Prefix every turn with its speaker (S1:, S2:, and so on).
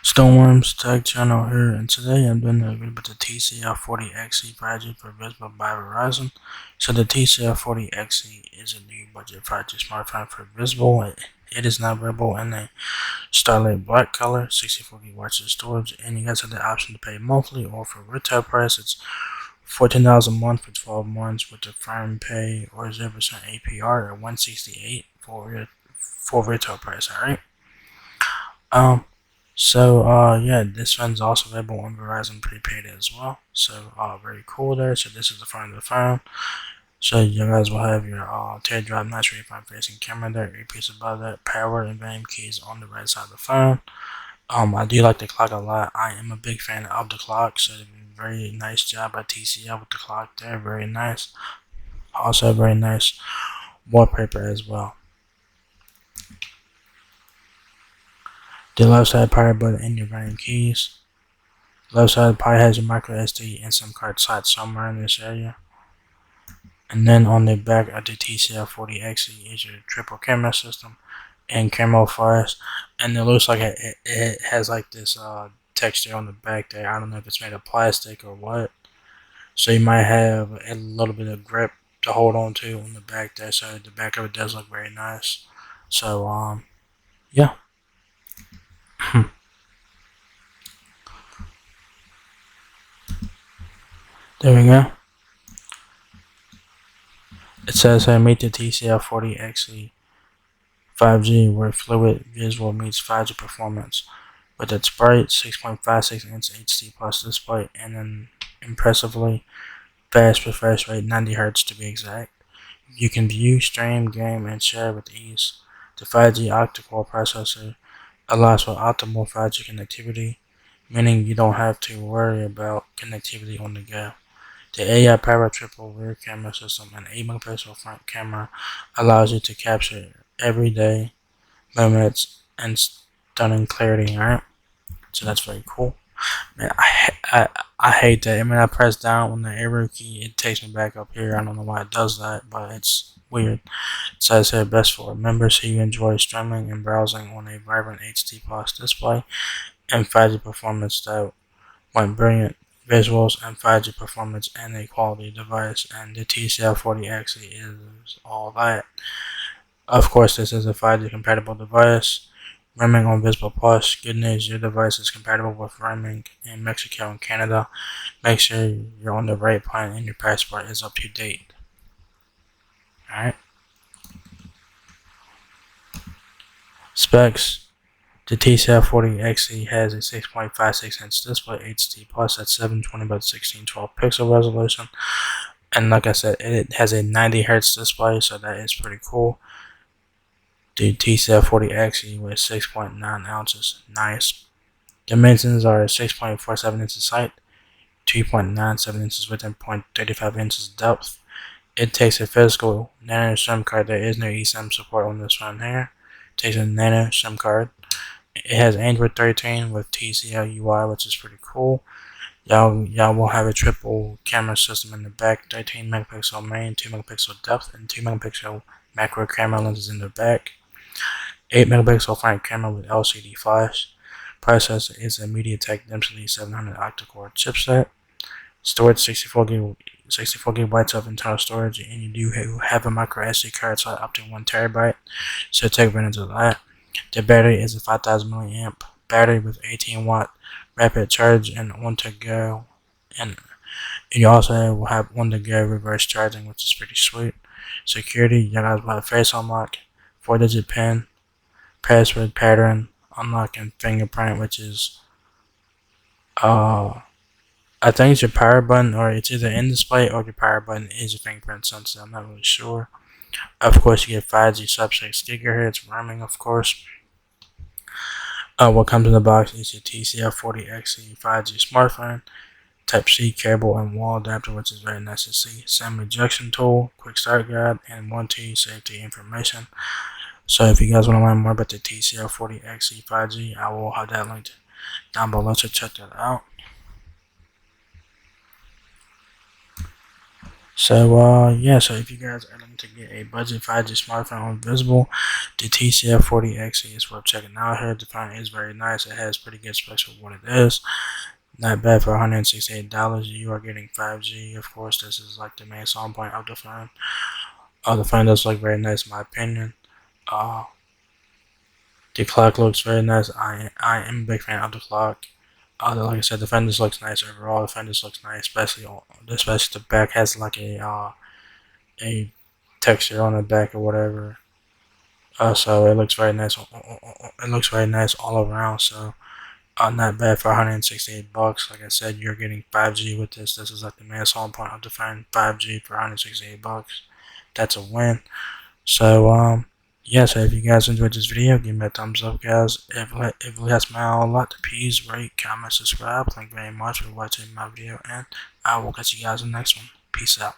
S1: Stormworms Tech Channel here, and today I'm doing a review of the TCL 40XE 5G for Visible by Verizon. So the TCL 40XE is a new budget 5G smartphone for Visible. It is now available in a starlight black color, 64 gigabytes of storage, and you guys have the option to pay monthly or for retail price. It's $14 a month for 12 months with the firm pay or 0% APR at $168 for retail price. All right. Yeah, this one's also available on Verizon prepaid as well. So, very cool there. So this is the front of the phone. So you guys will have your teardrop notch front facing camera there, earpiece above that, power and volume keys on the right side of the phone. I do like the clock a lot. I am a big fan of the clock, so very nice job by TCL with the clock there. Very nice. Also, very nice wallpaper as well. The left side power button and your volume keys. Left side of the pie has your micro SD and SIM card slot somewhere in this area. And then on the back of the TCL 40XE is your triple camera system and camera flash. And it looks like it has like this texture on the back there. I don't know if it's made of plastic or what. So you might have a little bit of grip to hold on to on the back there. So the back of it does look very nice. So yeah. There we go. It says here, meet the TCL 40XE 5G where fluid visual meets 5G performance with its bright 6.56-inch HD plus display and an impressively fast refresh rate, 90 Hz to be exact. You can view, stream, game, and share with ease. The 5G octa-core processor allows for optimal 5G connectivity, meaning you don't have to worry about connectivity on the go. The AI-powered triple rear camera system and 8-megapixel front camera allows you to capture everyday moments and stunning clarity. Alright, so that's very cool. Man, I hate that. I mean, I press down on the arrow key, it takes me back up here. I don't know why it does that, but it's weird. It says here best for members who enjoy streaming and browsing on a vibrant HD plus display and 5G performance that want brilliant visuals and 5G performance and a quality device, and the TCL 40XE is all that. Of course, this is a 5G compatible device. Roaming on Visible Plus. Good news, your device is compatible with roaming in Mexico and Canada. Make sure you're on the right plan and your passport is up to date. Alright. Specs. The TCL 40XE has a 6.56-inch display HD plus at 720 by 1612 pixel resolution. And like I said, it has a 90 Hz display, so that is pretty cool. The TCL 40XE with 6.9 ounces. Nice. Dimensions are 6.47 inches height, 2.97 inches width, and 0.35 inches depth. It takes a physical nano SIM card. There is no eSIM support on this one here. It takes a nano SIM card. It has Android 13 with TCL UI, which is pretty cool. Y'all will have a triple camera system in the back, 13 megapixel main, 2 megapixel depth, and 2 megapixel macro camera lenses in the back. 8 megapixel front camera with LCD flash. Processor is a MediaTek Dimensity 700 octa-core chipset. Storage 64 gigabytes of internal storage, and you do have a micro SD card slot up to 1 terabyte. So take advantage of that. The battery is a 5000 milliamp battery with 18-watt rapid charge and on-to-go, and you also will have on-to-go reverse charging, which is pretty sweet. Security, you guys will have face unlock, 4-digit PIN, password pattern, unlock, and fingerprint, which is I think it's your power button, or it's either in display or your power button is your fingerprint sensor. I'm not really sure. Of course, you get 5G sub-6 gigahertz roaming, of course. What comes in the box is your TCL 40XE 5G smartphone, Type-C cable and wall adapter, which is very nice to see. SIM ejection tool, quick start guide, and 1T safety information. So if you guys want to learn more about the TCL 40XE 5G, I will have that linked down below, so check that out. So yeah, so if you guys are looking to get a budget 5G smartphone on Visible, the TCL 40XE is worth checking out here. The phone is very nice. It has pretty good specs for what it is. Not bad for $168. You are getting 5G. Of course, this is like the main selling point of the phone. The phone does look very nice in my opinion. Uh, the clock looks very nice. I am a big fan of the clock. Like I said, the fenders looks nice overall. The fenders looks nice, especially the back has like a texture on the back or whatever. So it looks very nice. It looks very nice all around. So not bad for 168 bucks. Like I said, you're getting 5G with this. This is like the main selling point of the phone. 5G for 168 bucks. That's a win. So yeah. So if you guys enjoyed this video, give me a thumbs up, guys. If it helps me out a lot, please rate, comment, subscribe. Thank you very much for watching my video, and I will catch you guys in the next one. Peace out.